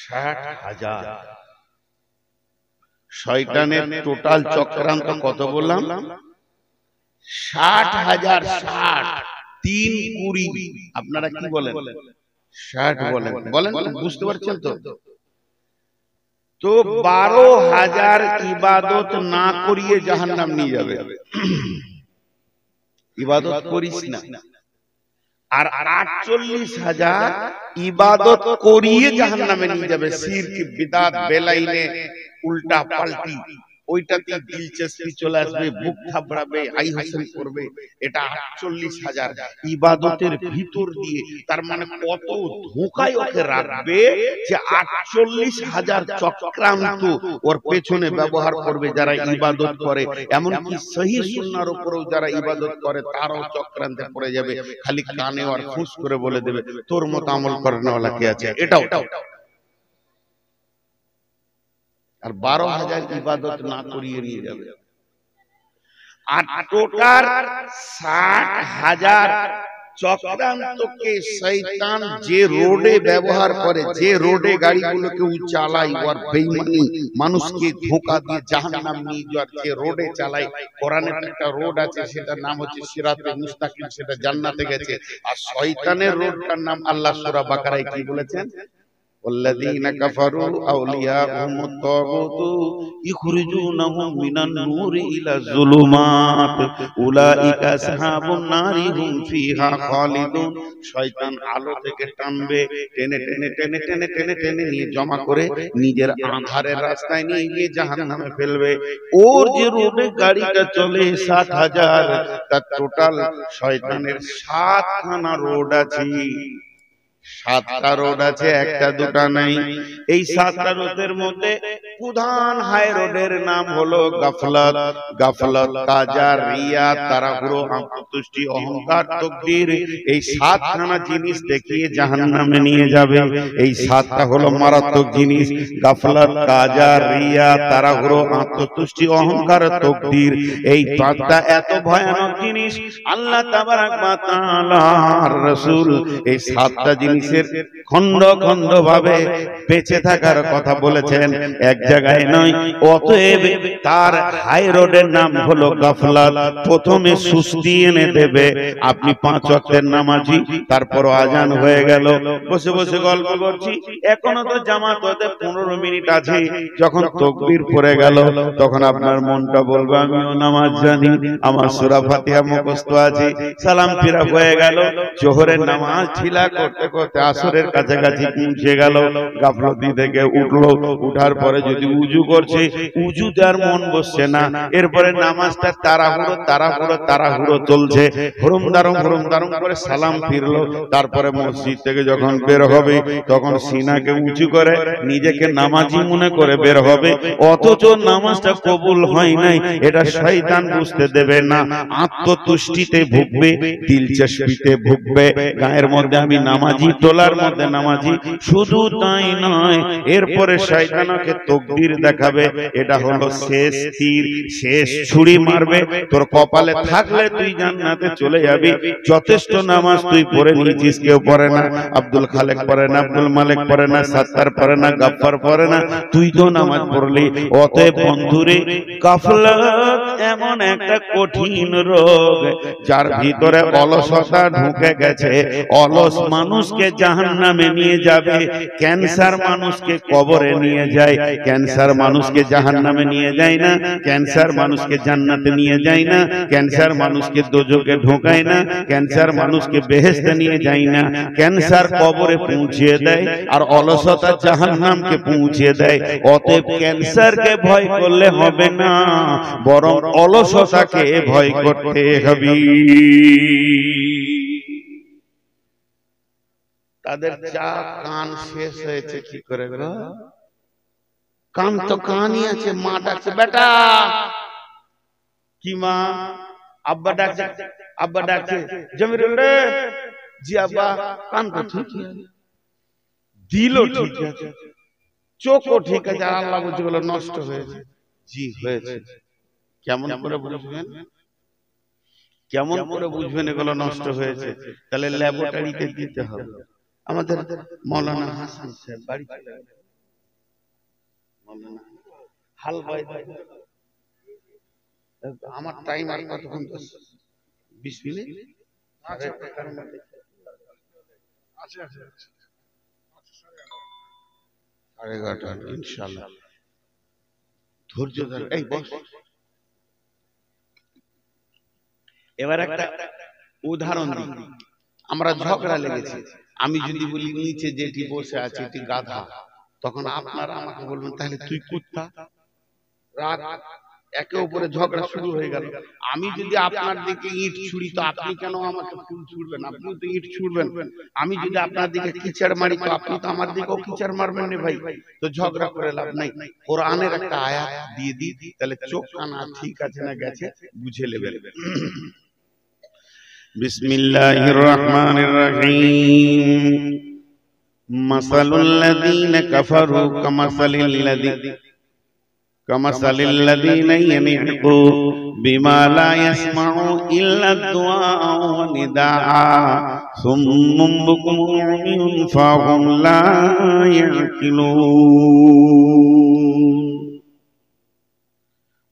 60,000। শয়তানের টোটাল চক্রান্ত কত বললাম? 60,000। 60 3 20। আপনারা কি বলেন? 60 বলেন। বলেন, বুঝতে পারছেন তো? তো 12,000 ইবাদত না করিয়ে জাহান্নাম নিয়ে যাবে। ইবাদত করিস না। আর 48,000 ইবাদত করিয়ে জাহান্নামে নিয়ে যাবে। শিরক, বিদআত, বেলাইনে, উল্টা পাল্টি, ওইটাতে দিলচস্পি চলে আসবে, বুক থাবড়াবে, হাই হাসি করবে। এটা 48,000 ইবাদতের ভিতর দিয়ে। তার মানে কত ধোঁকায় ওকে রাখবে যে 48,000 চক্রান্ত ওর পেছনে ব্যবহার করবে যারা ইবাদত করে। এমনকি সহি সুন্নাহর উপরেও যারা ইবাদত করে তারাও চক্রান্তে পড়ে যাবে। খালি কানে আর ফুস করে বলে দেবে তোর মতো আমল করানোওয়ালা কে আছে। এটাও। আর 12,000 ইবাদত না করিয়ে নিয়ে যাবে। আর টোটাল 60,000 চক্রান্তকে শয়তান যে রোডে ব্যবহার করে, যে রোডে গাড়িগুলোকে চালায়, ওর বেঈমানি মানুষকে ধোঁকা দিয়ে জাহান্নাম নিয়ে যাওয়ার যে রোডে চালায়। কোরআনের একটা রোড আছে, সেটার নাম হচ্ছে সিরাতে মুস্তাকিম, সেটা জান্নাতে গেছে। আর শয়তানের রোডটার নাম আল্লাহ সূরা বাকারায় কি বলেছেন? والذين كفروا أولياءهم الطاغوت يخرجونهم من النور إلى الظلمات أولئك أصحاب النار هم فيها خالدون। শয়তান আলো থেকে টানবে, টেনে টেনে টেনে টেনে টেনে টেনে নিয়ে জমা করে নিজের আঁধারের রাস্তায় নিয়ে গিয়ে জাহান্নামে ফেলবে। ওর যে রোডে গাড়িটা চলে 60,000, তার টোটাল শয়তানের 7খানা রোড আছে। 7টা রোড আছে, একটা দুটা নাই। এই 7টা রোডের মধ্যে প্রধান হাই রোডের নাম হলো গাফলাত। গাফলাত, কাজা, রিয়া, তাড়াহুড়ো, আত্মতুষ্টি, অহংকার, তাকবীর। এই 7খানা জিনিস দেখিয়ে জাহান্নামে নিয়ে যাবে। এই 7টা হলো মারাত্মক জিনিস। গাফলাত, কাজা, রিয়া, তাড়াহুড়ো, আত্মতুষ্টি, অহংকার, তাকবীর। এই 5টা এত ভয়ানক জিনিস আল্লাহ তাবারাক ওয়া তাআলার রাসূল এই 7টা জিনিসের খন্ড খন্ড ভাবে বেঁচে থাকার কথা বলেছেন, এক জায়গায় নয়। অতএব তার হাই রোডের নাম হলো গাফলাত। প্রথমে সুস্তি এনে দেবে। আপনি 5 ওয়াক্তের নামাজি, তারপর আজান হয়ে গেল, বসে বসে গল্প করছি, এখনো তো জামাত হতে 15 মিনিট আছে। যখন তাকবীর পড়ে গেল, তখন আপনার মনটা বলবে আমিও নামাজ জানি, আমার সূরা ফাতিহা মুখস্থ আছে। সালাম ফিরা হয়ে গেল, জোহরের নামাজ ছিলা করতে করতে আসরের কাছাকাছি পৌঁছে গেল। গাফলতি থেকে উঠলো, উঠার পরে যদি উজু করছে, উজুতে আর মন বসছে না। এরপরে নামাজটা তাড়াহুড়ো তাড়াহুড়ো তাড়াহুড়ো চলছে, হুরুম দারুম করে সালাম ফিরলো। তারপরে মসজিদ থেকে যখন বের হবে, তখন সিনাকে উঁচু করে নিজেকে নামাজি মনে করে বের হবে। অথচ নামাজটা কবুল হয় নাই, এটা শয়তান বুঝতে দেবে না। আত্মতুষ্টিতে ভুগবে, দিলচস্পিতে ভুগবে, গায়ের মধ্যে আমি নামাজি, তোলার মধ্যে নামাজি। শুধু তাই নয়, এরপরে শয়তানকে তাকবীর দেখাবে। এটা হলো শেষ তীর, শেষ ছুরি মারবে। তোর কপালে থাকলে তুই জান্নাতে চলে যাবি। যথেষ্ট নামাজ তুই পড়ে নিয়েছিস, কেউ পড়ে না। আব্দুল খালেক পড়ে না, আব্দুল মালিক পড়ে না, সাত্তার পড়ে না, গাফফার পড়ে না, তুই তো নামাজ পড়লি। অতএব বন্ধুরে, গাফলাত এমন একটা কঠিন রোগ যার ভিতরে অলসতা ঢুকে গেছে। অলস মানুষকে জাহান্নামে নিয়ে যাবে। ক্যান্সার মানুষকে কবরে নিয়ে যায়, ক্যান্সার মানুষকে জাহান্নামে নিয়ে যায় না। ক্যান্সার মানুষকে জান্নাতে নিয়ে যায় না। ক্যান্সার মানুষকে দোজখে ঢোকায় না। ক্যান্সার মানুষকে বেহেশতে নিয়ে যায় না। ক্যান্সার কবরে পৌঁছিয়ে দেয়, আর অলসতা জাহান্নামকে পৌঁছিয়ে দেয়। অতএব ক্যান্সারকে ভয় করলে হবে না, বরং অলসতাকে ভয় করতে হবে। তাদের চা কান শেষ হয়েছে কি করে গো? কান তো কানই আছে। মা ডাকছে বেটা, কি মা? আব্বা ডাকছে, আব্বা ডাকছে জমিরুল রে। জি আব্বা। কান তো ঠিক আছে, দিলও ঠিক আছে, চোখও ঠিক আছে, আর আল্লাহ বলছে বলে নষ্ট হয়েছে। জি হয়েছে। কেমন করে বুঝবেন? কেমন করে বুঝবেন এগুলো নষ্ট হয়েছে? তাহলে ল্যাবরেটরিতে দিতে হবে। আমাদের মাওলানা হাসান সাহেব বাড়ি চলে গেলেন, হাল বাই আমার টাইম আর কতক্ষণ 20 মিনিট আচ্ছা আচ্ছা 11:30 ইনশাআল্লাহ ধৈর্য ধরে এই বস এবার একটা উদাহরণ দিই আমরা ঝগড়া লেগেছে আমি যদি বলি নিচে যেটি বসে আছে এটি গাধা তখন আপনারা আমাকে বলবেন তাহলে তুই কুত্তা রাগ একে উপরে ঝগড়া শুরু হয়ে গেল আমি যদি আপনার দিকে ইট ছুড়ি তো আপনি কেন আমাকে ফুল ছুড়বেন আপনি তো ইট ছুড়বেন আমি যদি আপনার দিকে কিচড় মারি তো আপনি তো আমার দিকেও কিচড় মারবেন না ভাই তো ঝগড়া করে লাভ নাই কোরআনের একটা আয়াত দিয়ে দিই তাহলে চোখ কানা ঠিক আছে না গেছে বুঝে নেবেন বিসমিল্লাহির রহমানির রহিম মাসালুল লাযীনা কাফারু কামাসালিল লাযীনা ইয়ানকু বিমা লা ইয়াসমাউ ইল্লা দুআআ ওয়া নিদাআ সুম্মুম বুকুমুন উমিয়ুন ফাহুম লা ইয়াকিলুন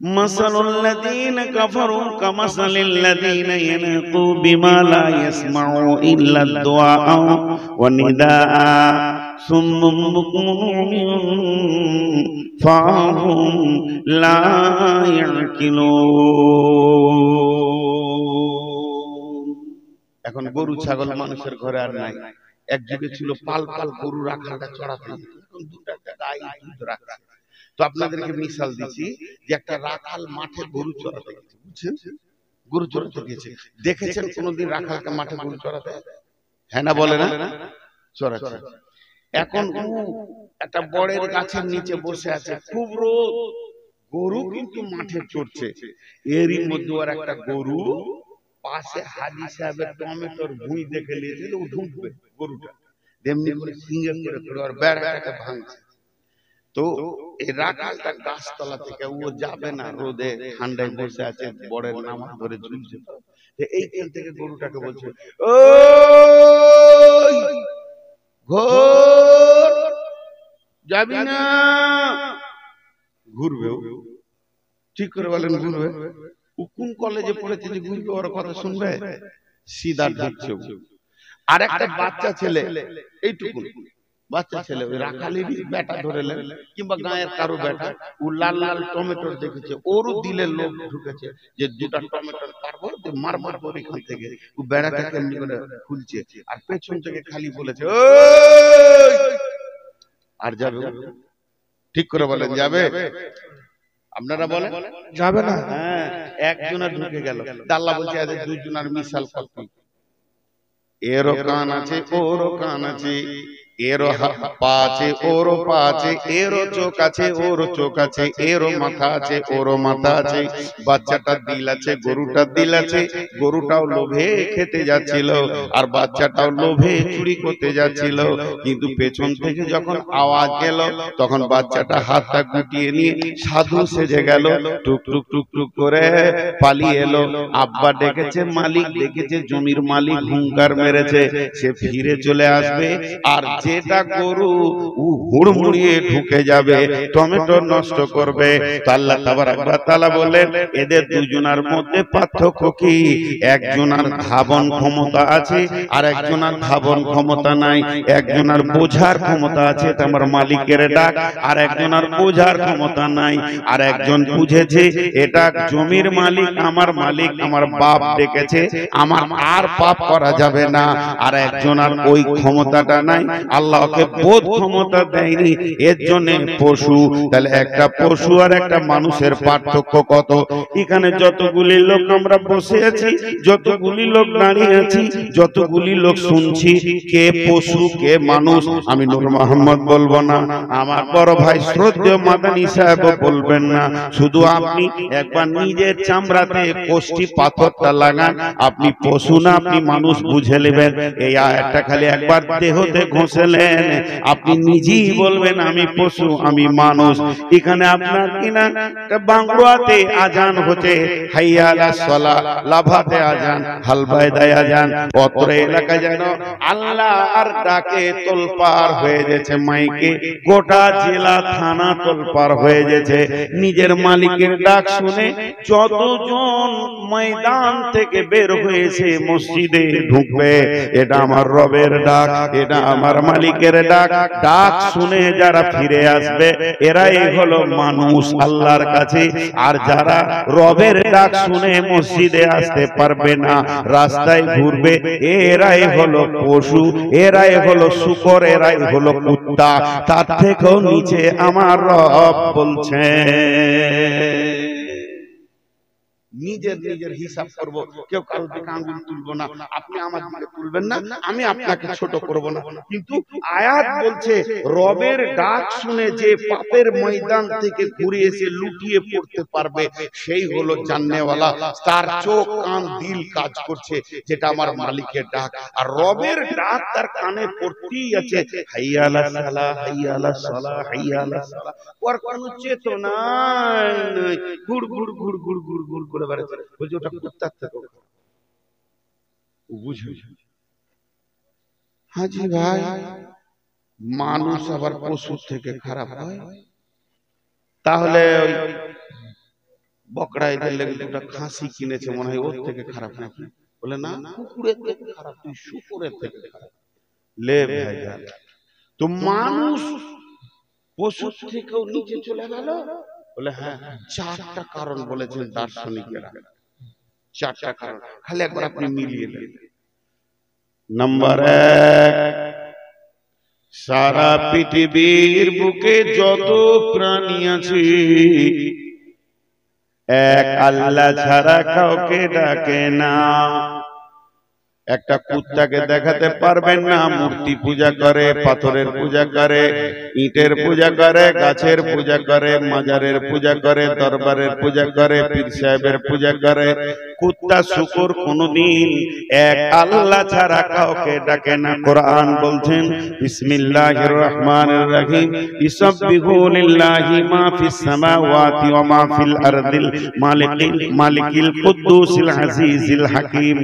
মাসালুল লাযীনা কাফারু কামাসালিল লাযীনা ইয়ানকু বিমা লা ইয়াসমাউ ইল্লা দুআআ ওয়া নিদাআ সুম্মুম বুকুমুন উমিয়ুন ফাহুম লা ইয়াকিলুন এখন গরু ছাগল মানুষের ঘরে আর নাই এক যুগে ছিল পাল পাল গরু রাখাটা চড়াতে এখন দুটা গাই দুধ রাখা তো আপনাদেরকে মিশাল দিচ্ছি যে একটা রাখাল মাঠে গরু চড়াতে গেছে বুঝছেন গরু চড়াতে গেছে দেখেছেন কোনদিন রাখালকে মাঠে গরু চড়াতে হ্যাঁ না বলে না চড়াচ্ছে এখন একটা বড়ের গাছের নিচে বসে আছে খুব রোদ গরু কিন্তু মাঠে চড়ছে এরই মধ্যে আর একটা গরু পাশে হাজি সাহেবের টমেটোর ভুঁই দেখে নিয়েছে ও ঢুকবে গরুটা তেমনি করে সিঙ্গে করে আর বেড়াটাকে ভাঙছে তো এই রাখালটা গাছতলা থেকে ও যাবে না রোদে ঠান্ডায় বসে আছে বড়ের নামাজ ধরে ঝুলছে এইখান থেকে গরুটাকে বলছে ও ঘোর যাবি না ঘুরবে ঠিক করে বলেন ঘুরবে ও কোন কলেজে পড়েছে যে ঘুরবে ওর কথা শুনবে সিধা ঢুকছে আর একটা বাচ্চা ছেলে এইটুকু বাচ্চা ছেলে ওই রাখালেরই বেটা ধরেলেন কিংবা গায়ের কারো বেটা ও লাল লাল টমেটোর দেখেছে ওরও দিলে লোভ ঢুকেছে যে দুটা টমেটোর পারবো মারবার পর এখান থেকে ও বেড়াটাকে এমনি করে খুলছে আর পেছন থেকে খালি বলেছে আর যাবে ঠিক করে বলেন যাবে আপনারা বলেন যাবে না হ্যাঁ একজনের ঢুকে গেল আল্লাহ বলছে এদের দুইজনের মিশাল কপি এরও কান আছে ওরও কান আছে এরো পা আছে ওরও পা আছে এরও চোখ আছে ওরও চোখ আছে এরও মাথা আছে ওরও মাথা আছে বাচ্চাটার দিল আছে গরুটার দিল আছে গরুটাও লোভে খেতে যাচ্ছিল আর বাচ্চাটাও লোভে চুরি করতে যাচ্ছিল কিন্তু পেছন থেকে যখন আওয়াজ গেল তখন বাচ্চাটা হাতটা গুটিয়ে নিয়ে সাধু সেজে গেল টুক টুক টুক টুক করে পালিয়ে এলো আব্বা ডেকেছে মালিক ডেকেছে জমির মালিক হুঙ্কার মেরেছে সে ফিরে চলে আসবে আর যেটা গরু হুড়মুড়িয়ে ঢুকে যাবে টমেটো নষ্ট করবে আল্লাহ তাবারক ওয়া তাআলা বলেন এদের দুজনের মধ্যে পার্থক্য কি একজনের ধাবন ক্ষমতা আছে আর একজনের ধাবন ক্ষমতা নাই একজনের বোঝার ক্ষমতা আছে এটা আমার মালিকের ডাক আর একজনের বোঝার ক্ষমতা নাই আর একজন বুঝেছে এটা জমির মালিক আমার বাপ ডেকেছে আমার আর পাপ করা যাবে না আর একজনের ওই ক্ষমতাটা নাই আল্লাহকে বোধ ক্ষমতা দেয়নি এর জন্য পশু তাহলে একটা পশু আর একটা মানুষের পার্থক্য কত এখানে যতগুলি লোক আমরা বসে আছি যতগুলি লোক দাঁড়িয়ে আছি যতগুলি লোক শুনছি কে পশু কে মানুষ আমি নূর মোহাম্মদ বলবো না আমার বড় ভাই শ্রদ্ধেয় মাদানী সাহেব বলবেন না শুধু আপনি একবার নিজের চামড়াতে কোষ্ঠী পাথরটা লাগান আপনি পশু না আপনি মানুষ বুঝে নেবেন এই আয়াতটা খালি একবার দেহতে ঘষে পোষলেন, আপনি নিজেই বলবেন আমি পশু, আমি মানুষ। এখানে আপনার কিনা বাংলাতে আজান হচ্ছে, হাইয়া আলাস সালাহ, লাভাতে আজান, হালবায়দায় আজান। অত্র এলাকা যেন আল্লাহ আর ডাকে তোলপাড় হয়ে গেছে, মাইকে গোটা জেলা থানা তোলপাড় হয়ে গেছে। নিজের মালিকের ডাক শুনে যতজন ময়দান থেকে বের হয়েছে মসজিদে ঢুকবে, এটা আমার রবের ডাক, এটা আমার মালিকের ডাক। ডাক শুনে যারা ফিরে আসবে এরাই হলো মানুষ আল্লাহর কাছে। আর যারা রবের ডাক শুনে মসজিদে আসতে পারবে না, রাস্তায় ঘুরবে, এরাই হলো পশু, এরাই হলো শূকর, এরাই হলো কুত্তা। তার থেকেও নিচে আমার রব বলছে নিজের নিজের হিসাব করব, কেউ কারো দিকে আঙ্গুল তুলবো না, আপনি আমার দিকে তুলবেন না, আমি আপনাকে ছোট করব না। কিন্তু আয়াত বলছে রবের ডাক শুনে যে পাপের ময়দান থেকে ঘুরে এসে লুটিয়ে পড়তে পারবে সেই হলো জান্নেওয়ালা। তার চোখ কান দিল কাজ করছে, যেটা আমার মালিকের ডাক। আর রবের ডাক তার কানে পড়তেই আছে, হাইয়া আলাস সালাহ, হাইয়া আলাস সালাহ, হাইয়া আলাস সালাহ। ওর কোনো চেতনা নাই, ঘুর ঘুর ঘুর ঘুর ঘুর ঘুর করে বেড়াচ্ছে। বলছে ওটা কুত্তার থেকে বুঝবে। হাজি ভাই, মানুষ আবার পশুর থেকে খারাপ হয়? তাহলে ওই বকরা এদের লেগে দুটা খাসি কিনেছে, মনে হয় ওর থেকে খারাপ নাকি? বলে না, কুকুরের থেকে খারাপ, তুই শুকুরের থেকে খারাপ। লে ভাই, তো মানুষ পশুর থেকেও নিচে চলে গেল? বলে হ্যাঁ, চারটা কারণ বলেছেন দার্শনিকেরা, চারটা কারণ, খালি একবার আপনি মিলিয়ে নেন। নাম্বার এক, সারা পৃথিবীর বুকে যত প্রাণী আছে এক আল্লাহ ছাড়া কাউকে ডাকে না। একটা কুত্তাকে দেখাতে পারবেন না মূর্তি পূজা করে, পাথরের পূজা করে, ইটের পূজা করে, গাছের পূজা করে, মাজারের পূজা করে, দরবারের পূজা করে, পীর সাহেবের পূজা করে। কুত্তা শুকর কোনদিন এক আল্লাহ ছাড়া কাউকে ডাকে না। কোরআন বলছেন বিসমিল্লাহির রহমানির রহিম, ইসাব্বিহু লিল্লাহি মা ফিস সামাওয়াতি ওয়া মা ফিল আরদিল মালিকিল কুদ্দুসিল আজিজিল হাকিম।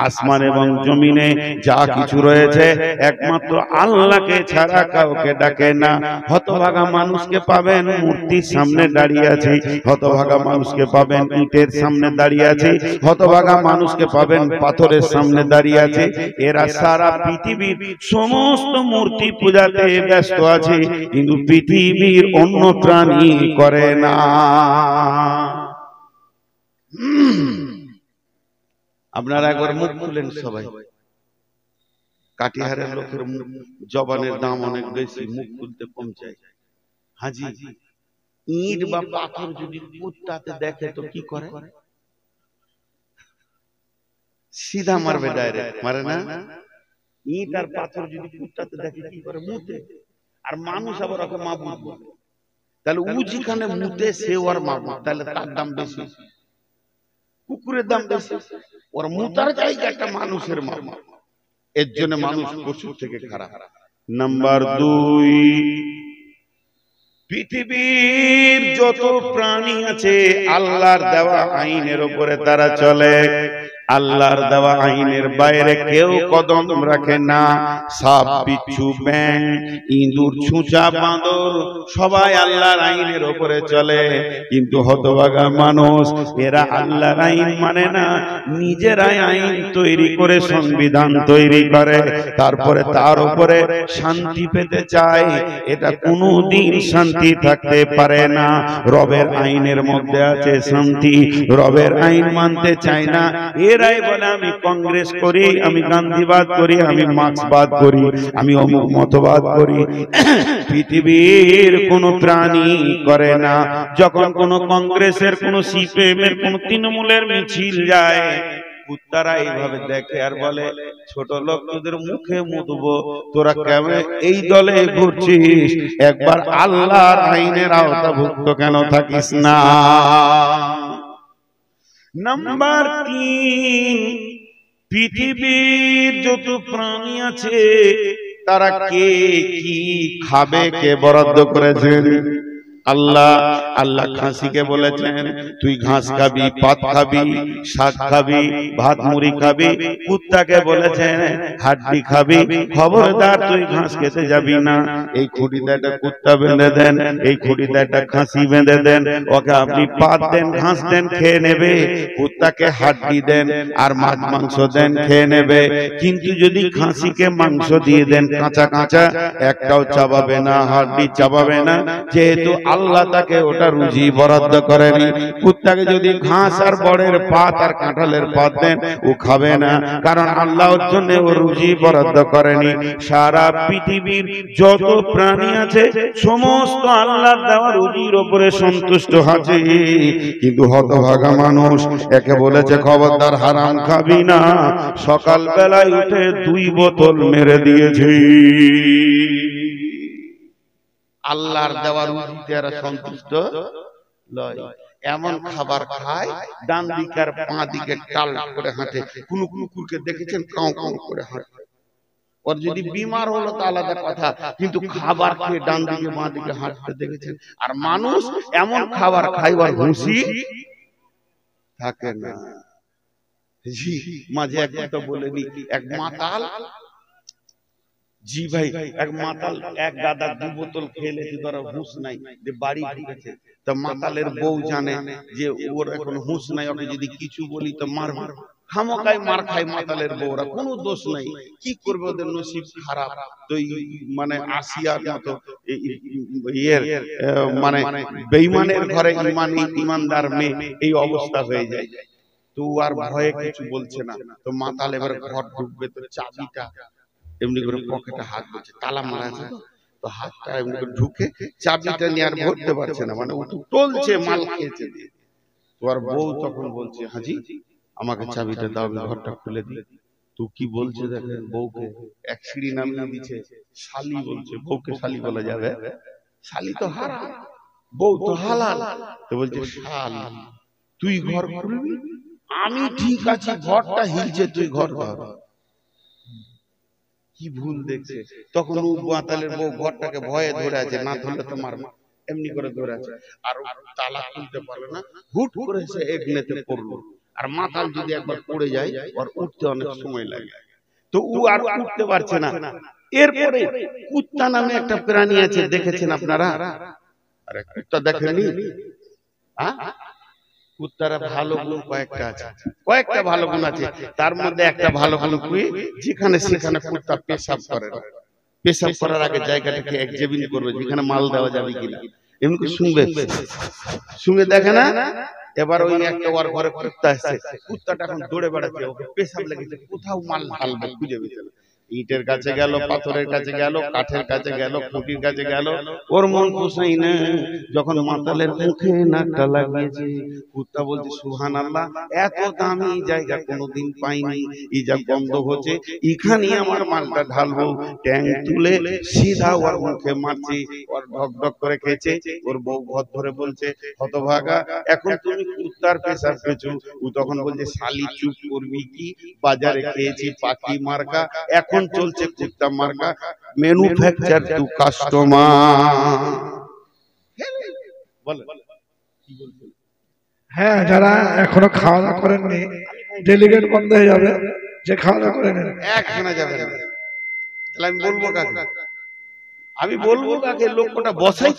আসমান এবং জমিনে যা কিছু রয়েছে একমাত্র আল্লাহকে ছাড়া কাউকে ডাকে না। হতভাগা মানুষকে পাবেন মূর্তির সামনে দাঁড়িয়ে আছে, হতভাগা মানুষকে পাবেন ইটের সামনে দাঁড়িয়ে আছে, হতভাগা মানুষকে পাবেন পাথরের সামনে দাঁড়িয়ে আছে। এরা সারা পৃথিবীর সমস্ত মূর্তি পূজাতে ব্যস্ত আছে, কিন্তু পৃথিবীর অন্য প্রাণী করে না। আপনারা একবার মুখ খুলেন সবাই। কাটিহারের লোকের জবানের দাম অনেক বেশি, মুখ খুলতে কম চাই। হাজি, ইট বা পাথর যদি কুত্তাতে দেখে তো কি করে? সিধা মারবে, ডাইরেক্ট মারে না? ইট আর পাথর যদি কুত্তাতে দেখে কি করে? মুতে। আর মানুষ আবার ওকে মাবুদ বলে। তাহলে ও যেখানে মুতে সে ওর মাবুদ, তাহলে তার দাম বেশি। কুকুরের দাম বেশি, ওর মুতার জায়গাটা মানুষের মামা। এর জন্য মানুষ পশুর থেকে খারাপ। নাম্বার দুই, পৃথিবীর যত প্রাণী আছে আল্লাহর দেওয়া আইনের উপরে তারা চলে। আল্লাহর দেওয়া আইনের বাইরে কেউ কদম রাখে না। সাপ, বিচ্ছু, ব্যাঙ, ইঁদুর, ছুঁচা, বাঁদর সবাই আল্লাহর আইনের উপরে চলে। কিন্তু হতভাগা মানুষ, এরা আল্লাহর আইন মানে না, নিজেরাই আইন তৈরি করে সংবিধান তৈরি করে, তারপরে তার উপরে শান্তি পেতে চায়। এটা কোনোদিন শান্তি থাকতে পারে না। রবের আইনের মধ্যে আছে শান্তি, রবের আইন মানতে চায় না। এরাই বলে আমি কংগ্রেস করি, আমি গান্ধীবাদ করি, আমি মার্ক্সবাদ করি, আমি অমুক মতবাদ করি। পৃথিবীর কোন প্রাণী করে না। যখন কোন কংগ্রেসের, কোন সিপিএম এর, কোন তৃণমূলের মিছিল যায়, কুত্তারা এইভাবে দেখে আর বলে ছোট লোক, তোদের মুখে মুতবো, তোরা কেমন এই দলে ঘুরছিস? একবার আল্লাহর আইনের আওতাভুক্ত কেন থাকিস না? নাম্বার তিন, পৃথিবীর যত প্রাণী আছে তারা কে কি খাবে কে বরাদ্দ করেছেন? আল্লাহ। আল্লাহ খাসিকে বলেছেন তুই ঘাস খাবি, পাত খাবি, শাক খাবি, ভাত মুড়ি খাবি। কুত্তাকে বলেছেন হাড্ডি খাবি, খবরদার তুই ঘাস খেতে যাবি না। এই খুঁটিতে একটা কুত্তা বেঁধে দেন, এই খুঁটিতে একটা খাসি বেঁধে দেন, ওকে আপনি পাত দেন, ঘাস দেন, খেয়ে নেবে। কুত্তাকে হাড্ডি দেন আর মাছ মাংস দেন, খেয়ে নেবে। কিন্তু যদি খাসিকে মাংস দিয়ে দেন কাঁচা কাঁচা, একটাও চাবাবে না, হাড্ডি চাবাবে না, যেহেতু আল্লাহ তাকে ওটা রুজি বরাদ্দ করেনি। কুত্তাকে যদি ঘাস আর বড়ের পাত আর কাঁঠালের পাত দেন, ও খাবে না, কারণ আল্লাহ ওর জন্য ও রুজি বরাদ্দ করেনি। সারা পৃথিবীর যত প্রাণী আছে সমস্ত আল্লাহর দেওয়া রুজির উপরে সন্তুষ্ট আছে, কিন্তু হতভাগা মানুষ একে বলেছে খবরদার হারাম খাবি না, সকাল বেলায় উঠে 2 বোতল মেরে দিয়েছে। আল্লাহর দেওয়া রুজিতে এরা সন্তুষ্ট লয়। এমন খাবার খায় ডান দিকে আর বাঁ দিকে টাল করে হাঁটে। কোন কুকুরকে দেখেছেন কাউ কাউ করে হাঁটে? ওর যদি বিমার হলো তা আলাদা কথা, কিন্তু খাবার খেয়ে ডান দিকে বাঁ দিকে হাঁটতে দেখেছেন? আর মানুষ এমন খাবার খায় ওর হুঁশি থাকে না। জি মাঝে এক কথা বলে নি, এক মাতাল, জি ভাই, এক মাতাল এক গাদা 2 বোতল খেলে ধরো হুঁশ নাই, যে বাড়ি ঢুকেছে। তো মাতালের বউ জানে যে ওর এখন হুঁশ নাই, ওকে যদি কিছু বলি তো মারবে, খামোকাই মার খায় মাতালের বউরা, কোনো দোষ নাই। কি করবে, ওদের নসিব খারাপ। তো মানে আসিয়ার মতো মানে বেঈমানের ঘরে ইমানদার মেয়ে, এই অবস্থা হয়ে যায়। তো আর ভয়ে কিছু বলছে না। তো মাতাল এবার ঘর ঢুকবে, তো চাবিটা এমনি করে পকেটে হাত দিচ্ছে, তালা মারা আছে, তো হাতটা এমনি করে ঢুকে চাবিটা নিয়ে আর ধরতে পারছে না, মানে ও তো টলছে, মাল খেয়েছে। তোর বউ তখন বলছে হাজি আমাকে চাবিটা দাও, আমি ঘরটা খুলে দিই। তো কি বলছে দেখেন, বউকে এক সিঁড়ি নামিয়ে দিচ্ছে, শালি বলছে। বউকে শালি বলা যাবে? শালি তো হারাম, বউ তো হালাল। তো বলছে শালি তুই ঘর খুলবি, আমি ঠিক আছে, ঘরটা হিলছে, তুই ঘর ধর। কি ভুল দেখছে। তখন ও মাতালের বউ ঘরটাকে ভয়ে ধরে আছে, না ধরলে তো মারবে, এমনি করে ধরে আছে। আর তালা খুলতে পারবে না, হুট করে সে এগনেতে পড়লো। আর মাতাল যদি একবার পড়ে যায়, ওর উঠতে অনেক সময় লাগে, তো ও আর উঠতে পারছে না। এরপরে কুত্তা নামে একটা প্রাণী আছে, দেখেছেন আপনারা? আরে কুত্তা দেখেননি? কুত্তারা ভালো গুণ কয়েকটা আছে, কয়েকটা ভালো গুণ আছে। তার মধ্যে একটা ভালো গুণ কি, যেখানে সেখানে কুত্তা পেশাব করে না। পেশাব করার আগে জায়গাটাকে এক্সামিন করবে, যেখানে মাল দেওয়া যাবে কিনা, এমনি শুনবে, শুনে দেখে না। এবার ওই একটা ওর ঘরে কুত্তা আসছে, কুত্তাটা এখন দৌড়ে বেড়াচ্ছে, ওকে পেশাব লেগেছে, কোথাও মাল ঢালবে খুঁজে পেতে না। ইটের কাছে গেল, পাথরের কাছে গেল, কাঠের কাছে গেল, খুঁটির কাছে গেল, ওর মন পোষাই না। যখন মাতালের মুখে নাকটা লাগিয়েছে, কুত্তা বলছে সুবহানাল্লাহ, এত দামি জায়গা কোনোদিন পাইনি, এই যা গন্ধ হচ্ছে, এখানেই আমার মালটা ঢালবো। ট্যাং তুলে সিধা ওর মুখে মারছি, ওর ঢক ঢক করে খেয়েছে। ওর বউ ঘর ধরে বলছে হতভাগা, এখন তুমি কুত্তার পেশাব পেয়েছো। ও তখন বলছে শালি চুপ করবি কি, বাজারে খেয়েছি পাখি মার্কা, এখন চলছে কুত্তা মার্কা, ম্যানুফ্যাকচার টু কাস্টমার। হ্যাঁ, যারা এখনো খাওয়া দাওয়া করেননি, ডেলিগেট বন্ধ হয়ে যাবে, যে খাওয়া দাওয়া করে নেন। একখানা যাবে না, তাহলে আমি বলবো কাকে? আমি বলবো কাকে? লোকটা বসাই